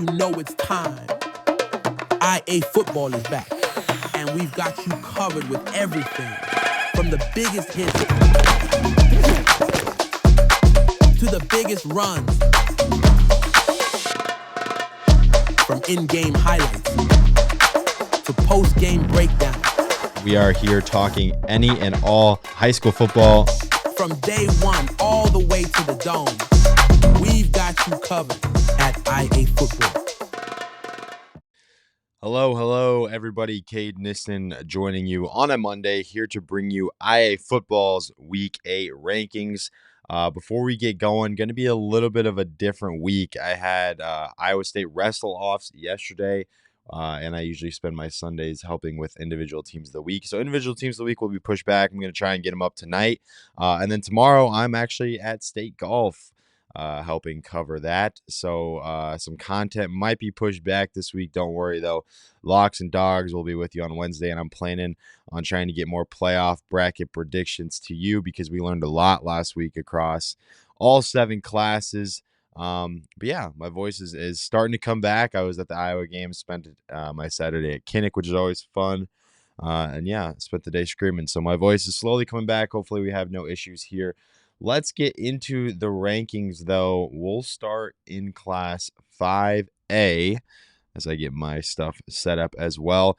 you know it's time. IAfootball is back, and we've got you covered with everything from the biggest hits to the biggest runs, from in-game highlights to post-game breakdown. We are here talking any and all high school football. From day one all the way to the dome, we've got you covered at IAfootball. Hello, everybody. Cade Nissen joining you on a Monday, here to bring you IAfootball's Week 8 rankings. Before we get going, going to be a little bit of a different week. I had Iowa State wrestle-offs yesterday, and I usually spend my Sundays helping with individual teams of the week. So individual teams of the week will be pushed back. I'm going to try and get them up tonight. And then tomorrow, I'm actually at State Golf, helping cover that. So some content might be pushed back this week. Don't worry, though. Locks and Dogs will be with you on Wednesday, and I'm planning on trying to get more playoff bracket predictions to you because we learned a lot last week across all 7 classes. But yeah, my voice is starting to come back. I was at the Iowa game, spent my Saturday at Kinnick, which is always fun. And yeah, spent the day screaming. So my voice is slowly coming back. Hopefully we have no issues here. Let's get into the rankings, though. We'll start in Class 5A as I get my stuff set up as well.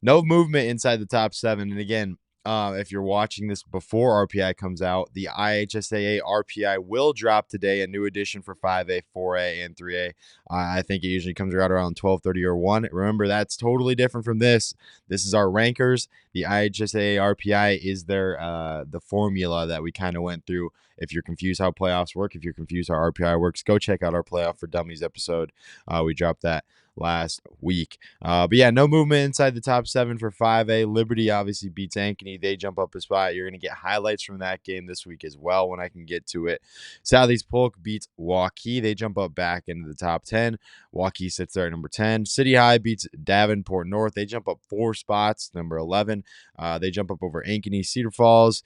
No movement inside the top 7. And again, if you're watching this before RPI comes out, the IHSAA RPI will drop today, a new edition for 5A, 4A, and 3A. I think it usually comes out around 12:30 or 1. Remember, that's totally different from this. This is our rankers. The IHSAA RPI is the formula that we kind of went through. If you're confused how playoffs work, if you're confused how RPI works, go check out our Playoff for Dummies episode. We dropped that last week. But yeah, no movement inside the top 7 for 5A. Liberty obviously beats Ankeny. They jump up a spot. You're going to get highlights from that game this week as well when I can get to it. Southeast Polk beats Hawkeyes. They jump up back into the top 10. Hawkeyes sits there at number 10. City High beats Davenport North. They jump up 4 spots, number 11. They jump up over Ankeny, Cedar Falls,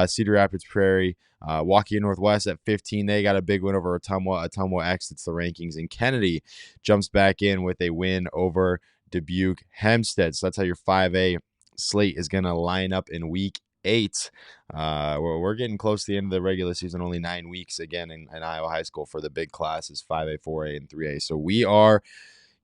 Cedar Rapids Prairie, Waukee Northwest at 15. They got a big win over Ottumwa. Ottumwa exits the rankings, and Kennedy jumps back in with a win over Dubuque Hempstead. So that's how your 5A slate is going to line up in Week 8. We're getting close to the end of the regular season, only 9 weeks again in Iowa High School for the big classes, 5A, 4A, and 3A. So we are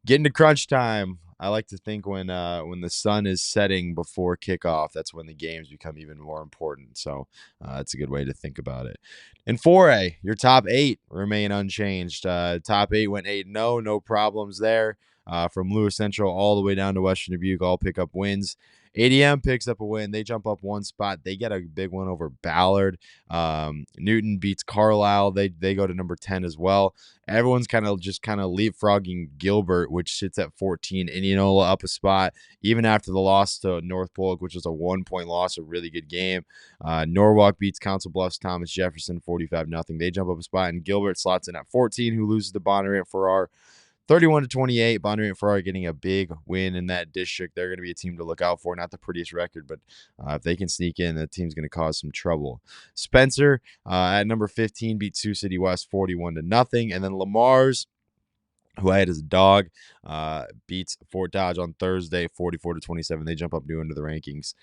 getting to crunch time. I like to think when the sun is setting before kickoff, that's when the games become even more important. So that's a good way to think about it. In 4A, your top 8 remain unchanged. Top 8 went 8-0, no problems there. From Lewis Central all the way down to Western Dubuque, all pick up wins. ADM picks up a win. They jump up 1 spot. They get a big one over Ballard. Newton beats Carlisle. They go to number 10 as well. Everyone's kind of leapfrogging Gilbert, which sits at 14. Indianola up a spot, even after the loss to North Polk, which was a 1-point loss, a really good game. Norwalk beats Council Bluffs Thomas Jefferson 45-0. They jump up a spot, and Gilbert slots in at 14, who loses to Bonneret and Farrar 31-28. Bonneret and Farrar getting a big win in that district. They're going to be a team to look out for. Not the prettiest record, but if they can sneak in, that team's going to cause some trouble. Spencer at number 15 beat Sioux City West 41-0. And then Lamar's, who I had as a dog, beats Fort Dodge on Thursday 44-27. They jump up new into the rankings.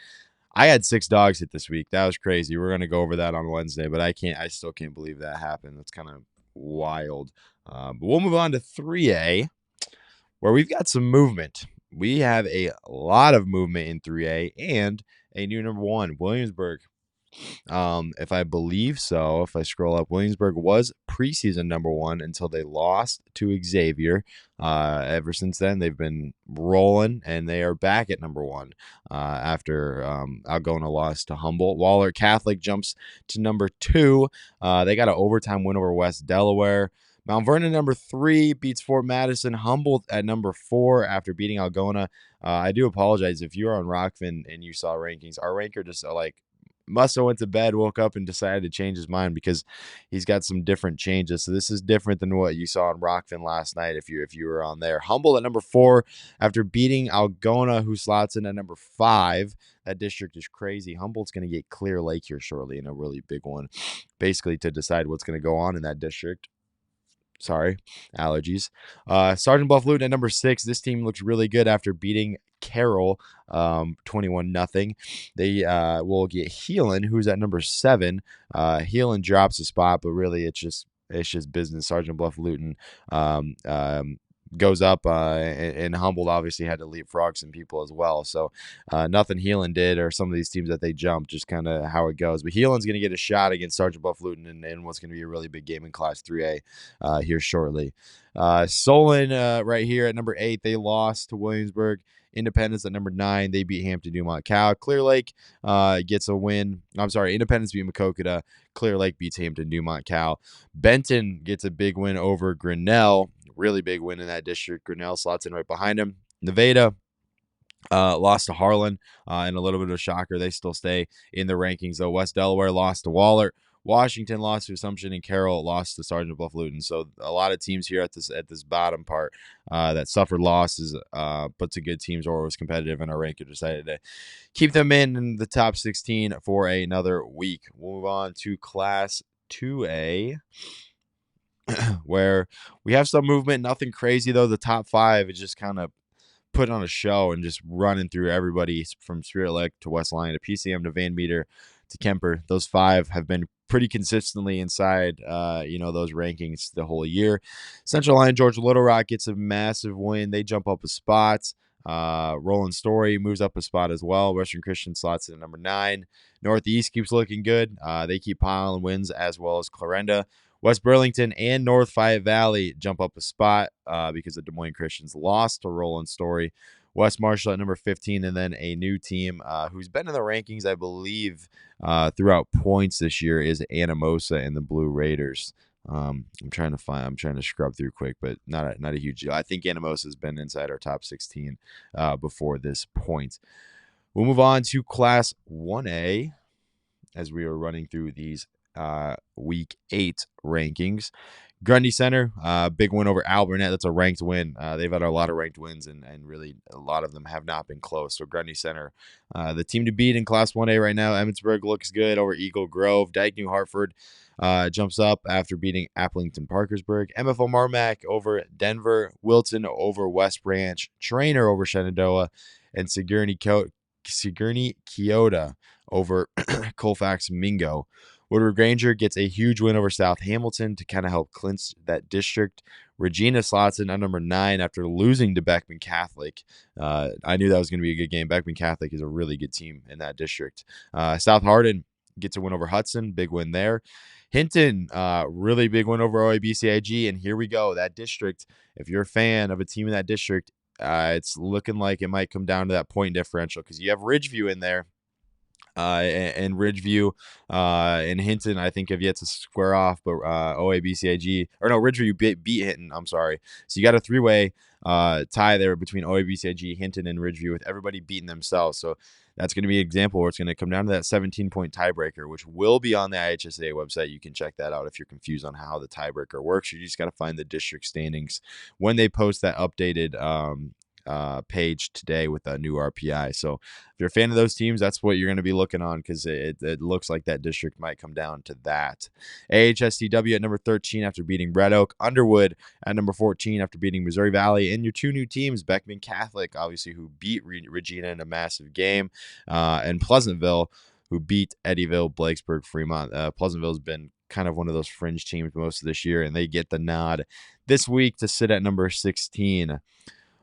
I had 6 dogs hit this week. That was crazy. We're going to go over that on Wednesday, but I still can't believe that happened. That's kind of wild. But we'll move on to 3A, where we've got some movement. We have a lot of movement in 3A and a new number 1, Williamsburg. If I believe so, if I scroll up, Williamsburg was preseason number 1 until they lost to Xavier. Ever since then, they've been rolling, and they are back at number 1 after Algona lost to Humboldt. Waller Catholic jumps to number 2. They got an overtime win over West Delaware. Mount Vernon, number 3, beats Fort Madison. Humboldt at number 4 after beating Algona. I do apologize if you're on Rockfin and you saw rankings. Our ranker just must have went to bed, woke up, and decided to change his mind because he's got some different changes. So this is different than what you saw on Rockfin last night if you were on there. Humboldt at number 4 after beating Algona, who slots in at number 5. That district is crazy. Humboldt's going to get Clear Lake here shortly in a really big one, basically to decide what's going to go on in that district. Sorry, allergies. Sergeant Bluff Luton at number 6. This team looks really good after beating Carroll 21-0. They will get Heelan, who's at number 7. Heelan drops a spot, but really it's just business. Sergeant Bluff Luton um, um, goes up, and Humboldt obviously had to leapfrog some people as well. So nothing Heelan did, or some of these teams that they jumped, just kind of how it goes. But Heelan's going to get a shot against Sergeant Bluff Luton in what's going to be a really big game in Class 3A here shortly. Solon right here at number 8, they lost to Williamsburg. Independence at number 9, they beat Hampton Dumont Cow. Clear Lake gets a win. I'm sorry, Independence beat Macokota. Clear Lake beats Hampton Dumont Cow. Benton gets a big win over Grinnell. Really big win in that district. Grinnell slots in right behind him. Nevada lost to Harlan in a little bit of a shocker. They still stay in the rankings, though. West Delaware lost to Wahlert. Washington lost to Assumption, and Carroll lost to Sergeant Bluff Luton. So a lot of teams here at this bottom part that suffered losses, but to good teams or was competitive, and our ranker decided to keep them in the top 16 for another week. We'll move on to Class 2A. Where we have some movement, nothing crazy though. The top 5 is just kind of putting on a show and just running through everybody from Spirit Lake to West Lyon to PCM to Van Meter to Kemper. Those 5 have been pretty consistently inside, those rankings the whole year. Central Lyon Georgia Little Rock gets a massive win. They jump up a spot. Roland Story moves up a spot as well. Western Christian slots in at number 9. Northeast keeps looking good. They keep piling wins as well as Clarenda. West Burlington and North Fayette Valley jump up a spot because the Des Moines Christians lost to Roland Story. West Marshall at number 15, and then a new team who's been in the rankings, I believe, throughout points this year is Anamosa and the Blue Raiders. I'm trying to scrub through quick, but not a huge deal. I think Anamosa has been inside our top 16 before this point. We'll move on to Class 1A as we are running through these Week 8 rankings. Grundy Center, big win over Albernet. That's a ranked win. They've had a lot of ranked wins, and really a lot of them have not been close. So Grundy Center, the team to beat in Class 1A right now. Emmitsburg looks good over Eagle Grove. Dyke New Hartford jumps up after beating Applington Parkersburg. MFO Marmac over Denver. Wilton over West Branch. Trainer over Shenandoah. And Sigourney Keota over Colfax Mingo. Woodward Granger gets a huge win over South Hamilton to kind of help clinch that district. Regina slots in at number 9 after losing to Beckman Catholic. I knew that was going to be a good game. Beckman Catholic is a really good team in that district. South Hardin gets a win over Hudson. Big win there. Hinton, really big win over OABCIG. And here we go. That district, if you're a fan of a team in that district, it's looking like it might come down to that point differential because you have Ridgeview in there. And Ridgeview and Hinton, I think, have yet to square off, but Ridgeview beat Hinton. I'm sorry. So you got a 3-way tie there between OABCIG, Hinton, and Ridgeview with everybody beating themselves. So that's going to be an example where it's going to come down to that 17-point tiebreaker, which will be on the IHSA website. You can check that out if you're confused on how the tiebreaker works. You just got to find the district standings when they post that updated page today with a new RPI. So if you're a fan of those teams, that's what you're going to be looking on because it looks like that district might come down to that. AHSTW at number 13 after beating Red Oak. Underwood at number 14 after beating Missouri Valley. And your 2 new teams, Beckman Catholic, obviously, who beat Regina in a massive game, and Pleasantville, who beat Eddyville, Blakesburg, Fremont. Pleasantville's been kind of one of those fringe teams most of this year, and they get the nod this week to sit at number 16.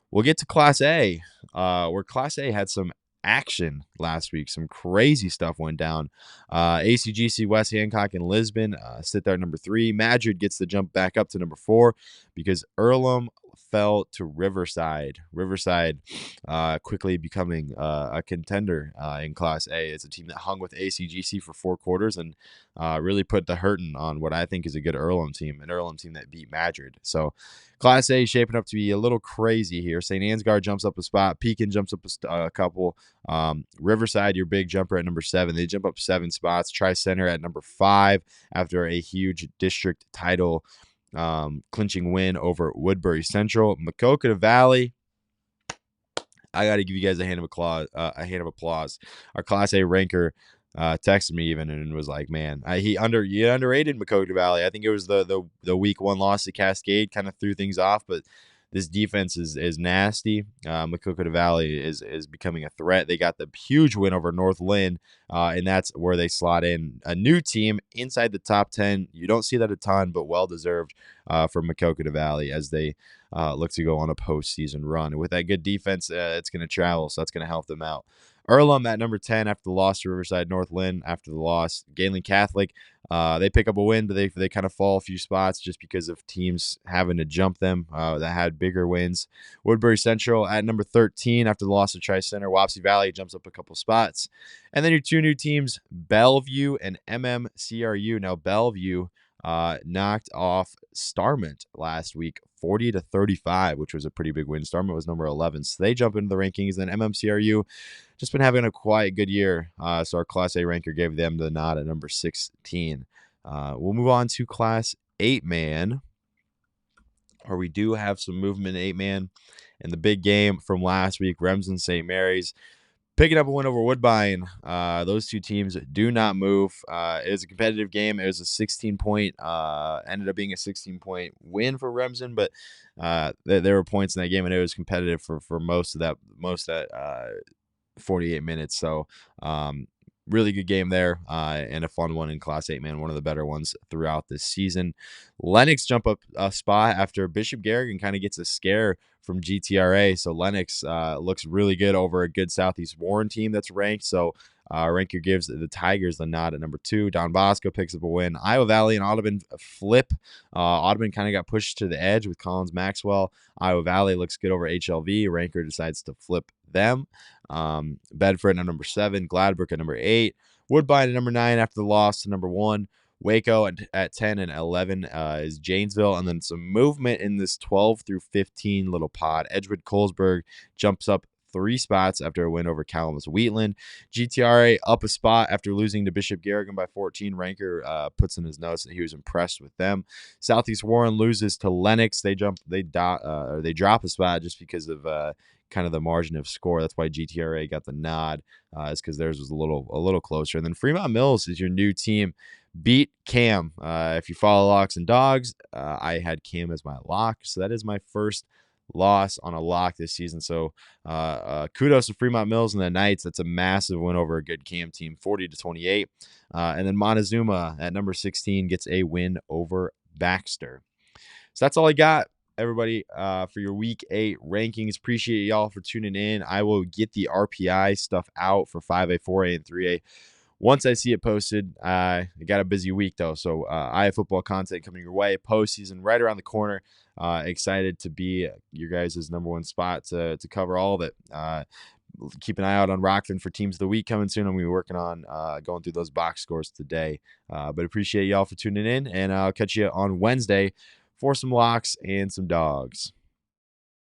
We'll get to Class A, where Class A had some action last week. Some crazy stuff went down. ACGC, West Hancock, and Lisbon sit there at number 3. Madrid gets the jump back up to number 4 because Earlham fell to Riverside. Riverside quickly becoming a contender in Class A. It's a team that hung with ACGC for 4 quarters and really put the hurting on what I think is a good Earlham team, an Earlham team that beat Madrid. So Class A is shaping up to be a little crazy here. St. Ansgar jumps up a spot. Pekin jumps up a couple. Riverside, your big jumper at number 7. They jump up 7 spots. Tri-Center at number 5 after a huge district title clinching win over Woodbury Central. Macokota Valley, I got to give you guys a hand of applause. Our Class A ranker texted me even and was like, "Man, he underrated Maquoketa Valley. I think it was the week 1 loss to Cascade kind of threw things off, but this defense is nasty. Maquoketa Valley is becoming a threat. They got the huge win over Northland, and that's where they slot in a new team inside the top 10. You don't see that a ton, but well deserved for Maquoketa Valley as they look to go on a postseason run. And with that good defense, it's going to travel, so that's going to help them out. Earlham at number 10 after the loss to Riverside Northland. After the loss, Galen Catholic, they pick up a win, but they kind of fall a few spots just because of teams having to jump them that had bigger wins. Woodbury Central at number 13 after the loss to Tri-Center. Wapsie Valley jumps up a couple spots. And then your two new teams, Bellevue and MMCRU. Now, Bellevue knocked off Starmont last week 40-35, which was a pretty big win. Starmont was number 11, so they jump into the rankings. Then MMCRU just been having a quiet good year, so our Class A ranker gave them the nod at number 16. We'll move on to Class 8-man, where we do have some movement in 8-man. In the big game from last week, Remsen St. Mary's picking up a win over Woodbine. Those two teams do not move. It was a competitive game. It was a 16-point, ended up being a 16-point win for Remsen, but there were points in that game, and it was competitive for most of that 48 minutes. So really good game there, and a fun one in Class 8-man, one of the better ones throughout this season. Lennox jump up a spot after Bishop Garrigan kind of gets a scare from GTRA. So Lennox looks really good over a good Southeast Warren team that's ranked. So ranker gives the Tigers the nod at number 2. Don Bosco picks up a win. Iowa Valley and Audubon flip. Audubon kind of got pushed to the edge with Collins Maxwell. Iowa Valley looks good over HLV. Ranker decides to flip them. Bedford at number 7. Gladbrook at number 8. Woodbine at number 9 after the loss to number 1. Waco at 10 and 11 is Janesville. And then some movement in this 12 through 15 little pod. Edgewood Colesburg jumps up 3 spots after a win over Calamus Wheatland. GTRA up a spot after losing to Bishop Garrigan by 14. Ranker puts in his notes that he was impressed with them. Southeast Warren loses to Lennox. They drop a spot just because of kind of the margin of score. That's why GTRA got the nod, is because theirs was a little closer. And then Fremont Mills is your new team. Beat Cam. If you follow Locks and Dogs, I had Cam as my lock, so that is my first loss on a lock this season. So kudos to Fremont Mills and the Knights. That's a massive win over a good Cam team, 40-28. And then Montezuma at number 16 gets a win over Baxter. So that's all I got, everybody, for your Week 8 rankings. Appreciate y'all for tuning in. I will get the RPI stuff out for 5A, 4A, and 3A once I see it posted. I got a busy week, though, so IAfootball content coming your way. Postseason right around the corner. Excited to be your guys' number 1 spot to cover all of it. Keep an eye out on Rockland for Teams of the Week coming soon. I'm going to be working on going through those box scores today. But appreciate y'all for tuning in, and I'll catch you on Wednesday for some locks and some dogs.